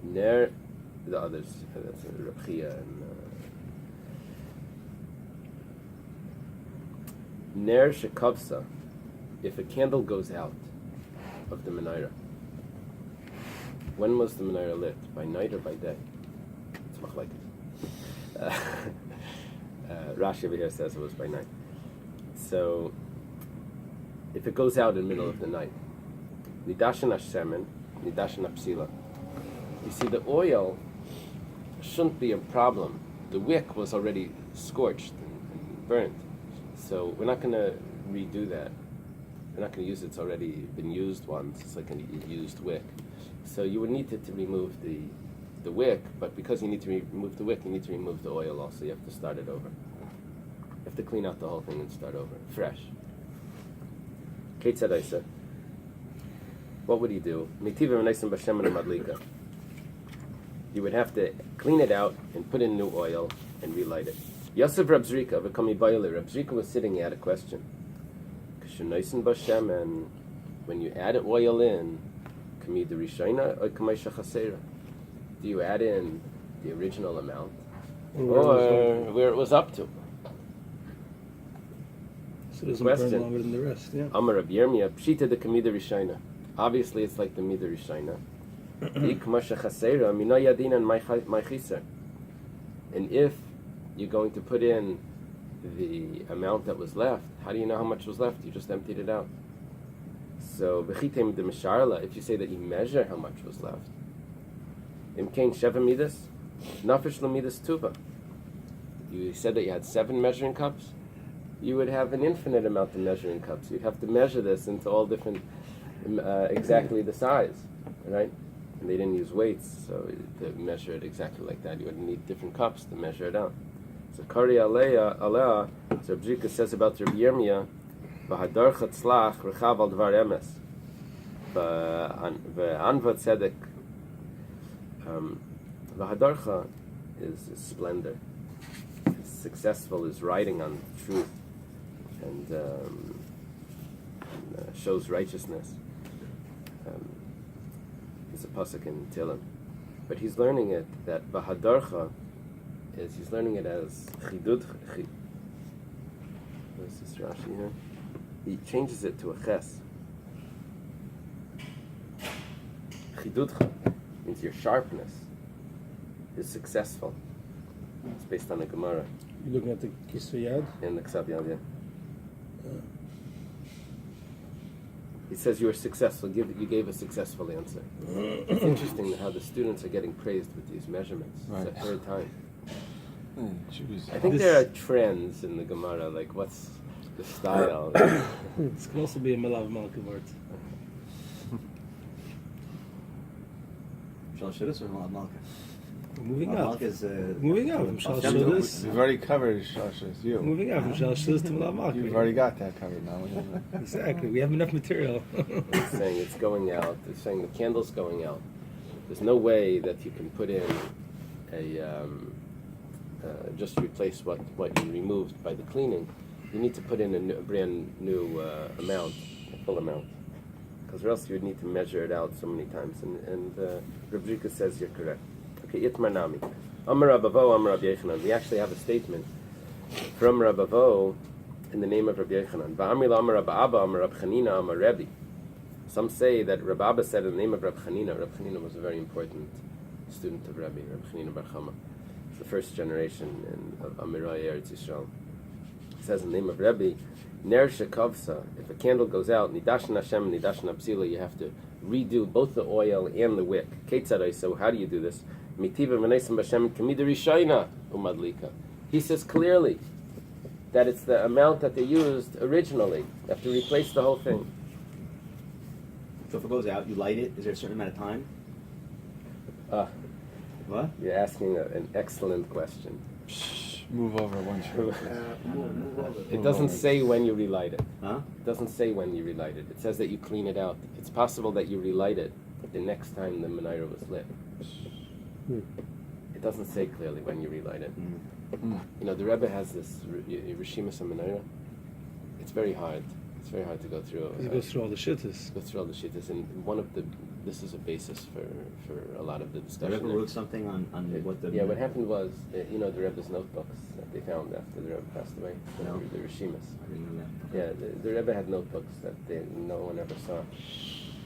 Ner, the others, that's Rabbi and Ner shekavsa, if a candle goes out of the menorah, when was the menorah lit? By night or by day? It's machlekes. Rashi over here says it was by night. So, if it goes out in the middle of the night, nidashen hashemen, nidashen hapsila. You see, the oil shouldn't be a problem. The wick was already scorched and burnt. So we're not going to redo that. We're not going to use it. It's already been used once. It's like a used wick. So you would need to remove the wick, but because you need to remove the wick, you need to remove the oil also. You have to start it over. You have to clean out the whole thing and start over, fresh. Kate said, what would he do? You would have to clean it out and put in new oil and relight it. Yosef Rab Zrika, v'kami bayile. Rab Zrika was sitting, he had a question. And when you add oil in, kami the rishayna or kamay shachasera? Do you add in the original amount or where it was up to? So it doesn't burn longer than the rest, yeah. Amar Rabbi Yirmiyah, pshita de kami the rishayna. Obviously, it's like the mida rishayna. And if you're going to put in the amount that was left, how do you know how much was left? You just emptied it out. So, if you say that you measure how much was left, you said that you had 7 measuring cups, you would have an infinite amount of measuring cups. You'd have to measure this into all different, exactly the size, right? And they didn't use weights, so to measure it exactly like that, you would need different cups to measure it out. So Kari Alea, so Bjika says about Rabbi Yirmiyah, V'hadar chatzlach rechav al dvar emes, V'anva tzedek, V'hadarcha is splendor. Is successful, is riding on truth, and shows righteousness. It's a pasuk in Tehillim, but he's learning it that V'hadarcha is, he's learning it as chidud. Where's this Rashi here? He changes it to a ches. Chidudcha means your sharpness is successful. It's based on the Gemara. You're looking at the Kisviyad? In the Ksav Yad, yeah. He says you were successful. You gave a successful answer. It's interesting how the students are getting praised with these measurements. Right. It's the third time. I think there are trends in the Gemara, like what's the style. This can also be a Melav Malkim word. Shal Shudis or Melav Malkim? Moving up. Moving up from Shal Shudis. We've already covered Shal Shudis. Moving up from Shal Shudis to Melav Malkim. You've already got that covered now. Exactly. We have enough material. It's saying it's going out. It's saying the candle's going out. There's no way that you can put in a just replace what you removed by the cleaning. You need to put in a brand new amount, a full amount, because or else you would need to measure it out so many times. And Rabbi Zrika says you're correct. Okay, Itmar Nami. Amar Rabavo, Amar Rabbi Yechanan. We actually have a statement from Rabavo in the name of Rabbi Yechanan. Va'amri Amar Rabbi Abba, Amar Rabbi Chanina, Amar Rebbe. Some say that Rabbi Abba said in the name of Rabbi Chanina. Rabbi Chanina was a very important student of Rabbi Chanina Bar Chama. The first generation of Amirai Eretz Yisrael. It says in the name of Rabbi, Ner Shekavsa, if a candle goes out, Nidashan Hashem, Nidashan Apsila, you have to redo both the oil and the wick. Ketzadai, so how do you do this? Mitiva V'neisim B'Shem Kamida Rishayna Umadlika. He says clearly that it's the amount that they used originally. You have to replace the whole thing. So if it goes out, you light it, is there a certain amount of time? What? You're asking an excellent question. Move over one chair. It doesn't say when you relight it. Huh? It doesn't say when you relight it. It says that you clean it out. It's possible that you relight it the next time the menorah was lit. It doesn't say clearly when you relight it. You know, the Rebbe has this Rishimas Menorah. It's very hard. It's very hard to go through. He goes through all the shittas. Go through all the shittas, and this is a basis for a lot of the The discussion. Rebbe wrote something on what the... Yeah, what happened was, the Rebbe's notebooks that they found after the Rebbe passed away, No. the Rishimas. I didn't know that. Yeah, the Rebbe had notebooks that no one ever saw.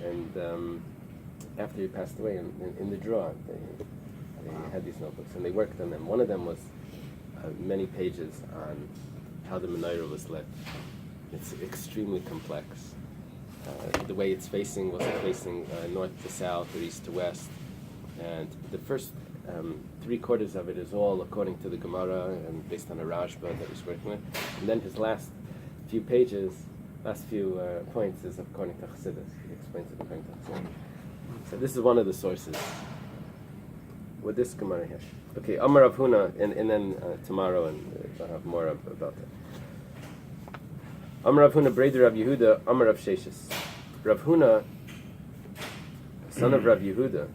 And after he passed away, in the drawer, they had these notebooks, and they worked on them. One of them was many pages on how the menorah was lit. It's extremely complex. The way it's facing, was it facing north to south or east to west? And the first 3/4 of it is all according to the Gemara and based on a Rashba that he's working with. And then his last few pages, last few points is according to Chassidus. He explains it according to Chassidus. So this is one of the sources. With this Gemara here. Okay, Amar Rav Huna, and then tomorrow I'll have more about that. Amar Rav Huna, Breder Rav Yehuda, Amar Rav Sheshis. Rav Huna, son of Rav Yehuda,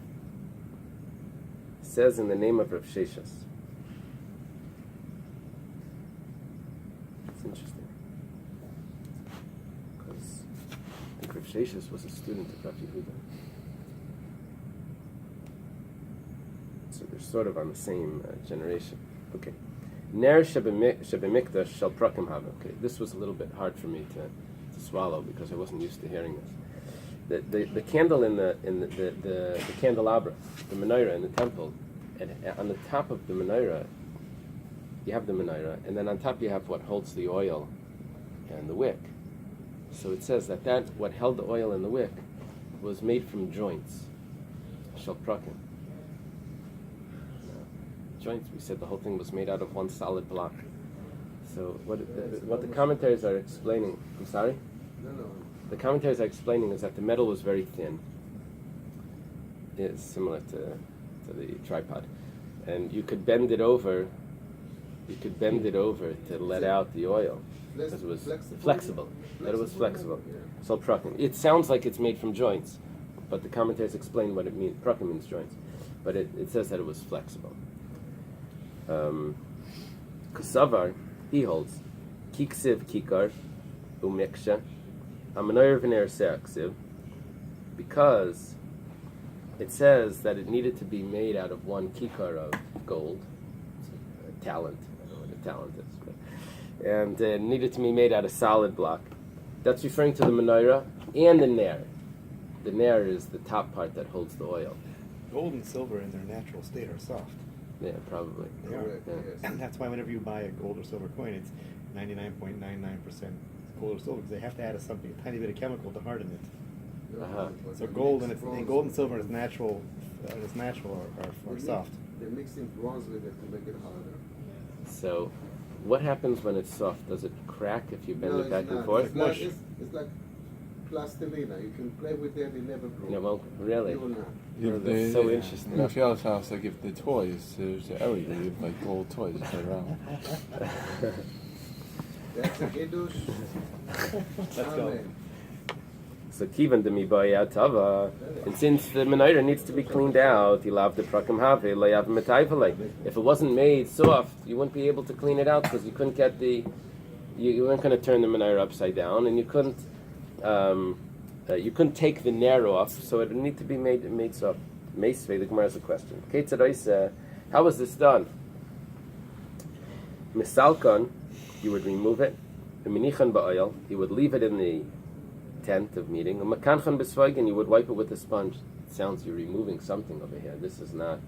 says in the name of Rav Sheshis. It's interesting. Because I think Rav Sheshis was a student of Rav Yehuda. So they're sort of on the same generation. Okay. Ner shebemikdash shel prakim have. Okay, this was a little bit hard for me to swallow because I wasn't used to hearing this. The candle in the candelabra, the menorah in the temple, and on the top of the menorah, you have the menorah, and then on top you have what holds the oil and the wick. So it says that what held the oil and the wick was made from joints. Shel prakim. Joints. We said the whole thing was made out of one solid block. So what the commentaries are explaining. I'm sorry. No. The commentaries are explaining is that the metal was very thin. It's similar to the tripod, and you could bend it over. You could bend it over to let out the oil because it was flexible. That it was flexible. Yeah. So prakim. It sounds like it's made from joints, but the commentaries explain what it means. Prakim means joints, but it says that it was flexible. Kasavar, he holds, kiksiv kikar, umiksha, amanoyer v'ner seaksiv, because it says that it needed to be made out of one kikar of gold, a talent, I don't know what a talent is, but, and it needed to be made out of solid block. That's referring to the menorah and the ner. The ner is the top part that holds the oil. Gold and silver in their natural state are soft. Yeah, probably. They are. Correct, Yeah. yes. And that's why whenever you buy a gold or silver coin, it's 99.99% gold or silver, because they have to add a tiny bit of chemical to harden it. Uh-huh. So gold and gold and silver is natural. Are soft. They're mixing bronze with it to make it harder. So, what happens when it's soft? Does it crack if you bend No, it back it's and not. forth? It's like, it's like plastilina. You can play with it, it never grows. No, well, really? You will not. That's so interesting. In Raphael's house, like if the toys, there's the Eily, they have like gold toys just right around. That's a kiddush. Let's go. Amen. So kivan demi tava, and since the menorah needs to be cleaned out, you love the prakim have layav metayvele. If it wasn't made soft, you wouldn't be able to clean it out because you couldn't get you weren't going to turn the menorah upside down, and you couldn't take the ner off, so it would need to be made soft. Meisvei, the Gemara has a question. How was this done? Misalkan, you would remove it. Menichan ba'oil, you would leave it in the tent of meeting. Makanchan b'svagin, you would wipe it with a sponge. It sounds you're removing something over here. This is not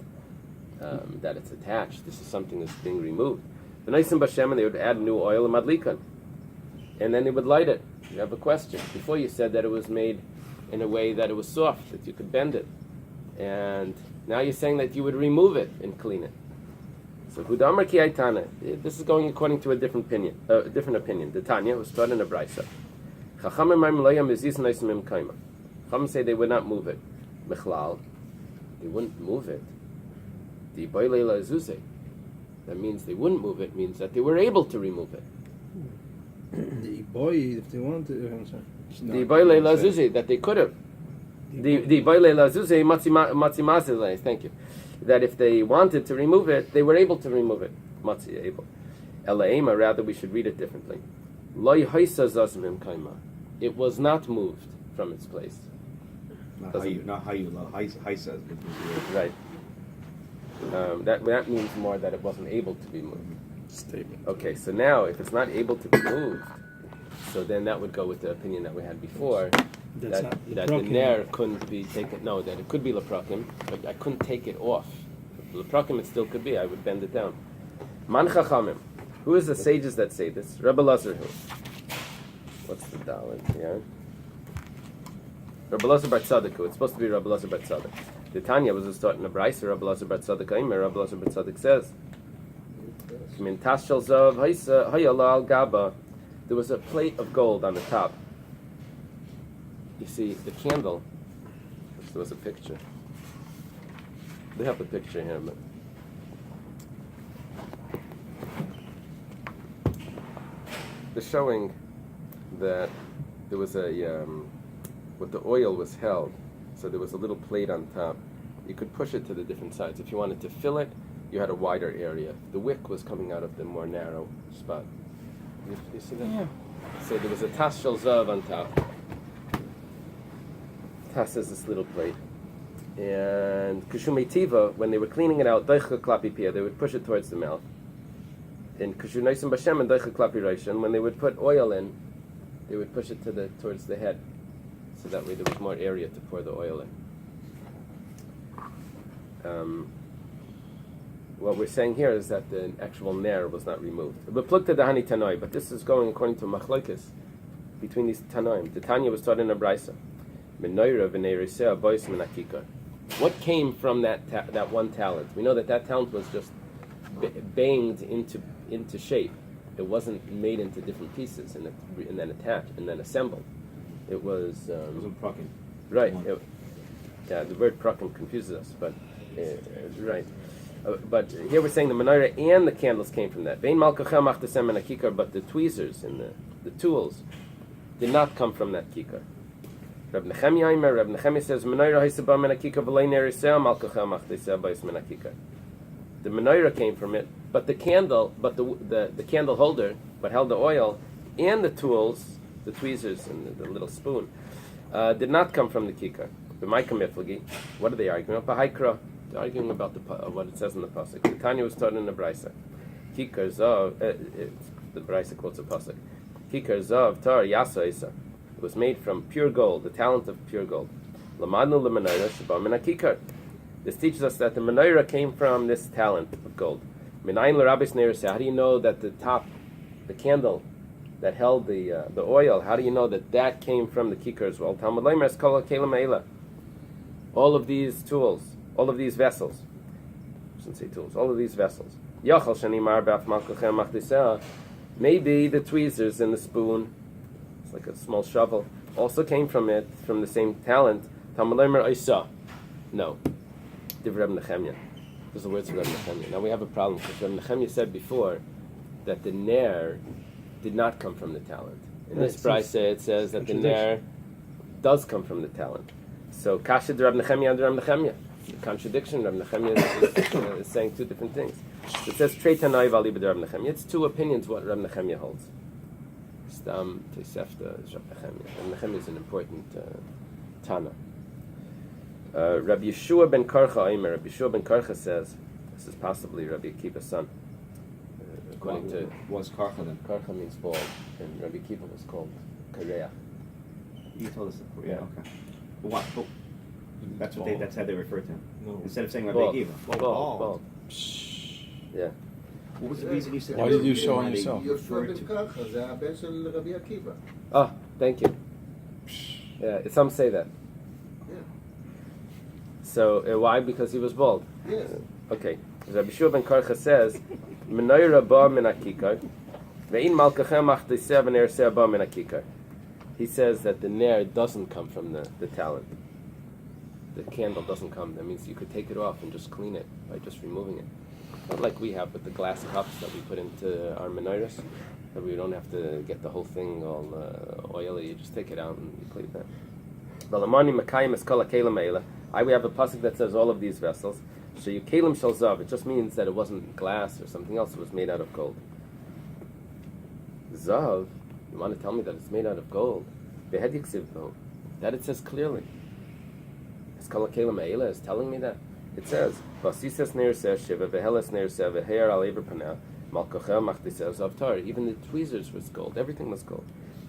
that it's attached. This is something that's being removed. The Naisim Bashem, and they would add new oil and madlikan, and then they would light it. You have a question. Before you said that it was made in a way that it was soft, that you could bend it, and now you're saying that you would remove it and clean it. So Hudamar ki aitana. This is going according to a different opinion. The Tanya was taught in a brayso. Chacham say they would not move it. Mechlal, they wouldn't move it. The boilela zuze. That means they wouldn't move it. Means that they were able to remove it. The boy, if they want to, I'm sorry. The boilela zuze, that they could have. The boilela zuze matzimazile. Thank you. That if they wanted to remove it, they were able to remove it. Matzi able. Elaima, rather we should read it differently. Loi haisa zazmim kaima. it was not moved from its place. Not how you love. How says. Right. That means more that it wasn't able to be moved. Statement. Okay, so now if it's not able to be moved, so then that would go with the opinion that we had before, That's that not the leprakim. ner couldn't be taken. No, that it could be leprakim, but I couldn't take it off. Leprakim it still could be. I would bend it down. Man chachamim. Who is the sages that say this? Rabbi Lazar who? What's the dalet? Yeah. Rabbi Lazar bar Tzaddik. It's supposed to be Rabbi Lazar bar Tzaddik. The Tanya was a start in a Bais. Rabbi Lazar bar Tzaddik. Rabbi Lazar bar Tzaddik says. There was a plate of gold on the top. You see, the candle, there was a picture. They have the picture here, but they're showing that there was what the oil was held. So there was a little plate on top. You could push it to the different sides. If you wanted to fill it, you had a wider area. The wick was coming out of the more narrow spot. You see that? Yeah. So there was a tas shel zav on top. Tas is this little plate. And kushumei tiva, when they were cleaning it out, daicha klapi pia, they would push it towards the mouth. And kushu noisim bashem and daicha klapi roshim, when they would put oil in, they would push it towards the head. So that way there was more area to pour the oil in. What we're saying here is that the actual ner was not removed. But this is going according to machlokes between these tanoim. The Tanya was taught in a brisa. What came from that one talent? We know that talent was just banged into shape. It wasn't made into different pieces and then attached and then assembled. It was. It was a prakim. Right. The word prakim confuses us, but right. But here we're saying the menorah and the candles came from that. But the tweezers and the tools did not come from that kikar. Rabbi Menachem says the menorah came from it, but the candle, the candle holder, what held the oil, and the tools, the tweezers and the little spoon, did not come from the kikar. What are they arguing about? They're arguing about what it says in the pasuk. The Tanya was taught in the brisa. Kikar zav. The brisa quotes a pasuk. Kikar zav tar yasa isa. It was made from pure gold, the talent of pure gold. Lamadnu lemenorah sheba min kikar. This teaches us that the menorah came from this talent of gold. Minayin l'rabis neiraseh. How do you know that the top, the candle that held the oil? How do you know that came from the kikar as well? Talmud leimer es kol kelim eila. All of these tools. All of these vessels. I shouldn't say tools. All of these vessels. Maybe the tweezers and the spoon, it's like a small shovel, also came from the same talent. No. Div Rabbi Menachem. Those are words of Rabbi Menachem. Now we have a problem because Rabbi Menachem said before that the ner did not come from the talent. In this brisa it says that the ner does come from the talent. So kasha Rabbi Menachem and Rabbi Menachem. The contradiction. Rabbi Menachem is saying two different things. So it says Trei Tanai v'ali b'Rabbi Menachem. It's two opinions what Rabbi Menachem holds. Stam Tosefta is Rabbi Menachem. Rabbi Menachem is an important Tana. Rabbi Yeshua ben Karcha Aimer. Rabbi Yeshua ben Karcha says this is possibly Rabbi Akiva's son. According to What's karcha then? Karcha means bald, and Rabbi Akiva was called Kareach. You told us. Yeah. Okay. But what? But that's how they refer to him. No. Instead of saying Rabbi Bald. Akiva. Bald. Yeah. What was the reason you said? Why did you show on yourself? יהושע בן קרחה, זה הבן של רבי עקיבא. Oh, thank you. Yeah, some say that. Yeah. So why? Because he was bald. Yes. Okay. Rabbi Yeshua ben Karcha says, "Menorah ba min hakikar, ve'in malkachem achdiseh v'nerseh ba min hakikar." He says that the ner doesn't come from the talent. The candle doesn't come. That means you could take it off and just clean it by just removing it. Not like we have with the glass cups that we put into our menorahs, that we don't have to get the whole thing all oily. You just take it out and you clean that. We have a pasuk that says all of these vessels. So you kelim shel zav. It just means that it wasn't glass or something else. It was made out of gold. Zav. You want to tell me that it's made out of gold? That it says clearly. Is Kol HaKelim Eila is telling me that? It says, Vasisas Nerseh Shiva, Vehelas Nerseh, Veher Al Eber Panah, Malkochel Machdiseh Zavtar. Even the tweezers was gold. Everything was gold.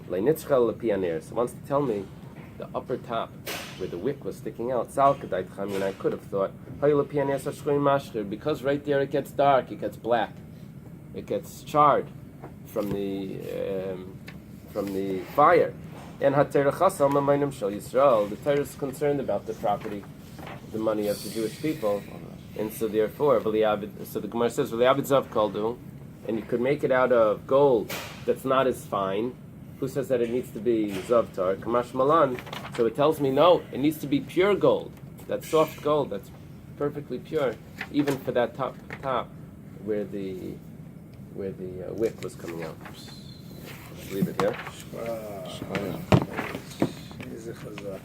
Leinitzchel Lepianer. So wants to tell me the upper top where the wick was sticking out. Salkadait Chami, and I could have thought, because right there it gets dark, it gets black, it gets charred from the fire. And the Torah is concerned about the property, the money of the Jewish people, and so therefore, so the Gemara says, and you could make it out of gold that's not as fine. Who says that it needs to be zavtar? Kamash malan. So it tells me no, it needs to be pure gold. That's soft gold. That's perfectly pure, even for that top where the wick was coming out. Let's leave it here. Is it chazak.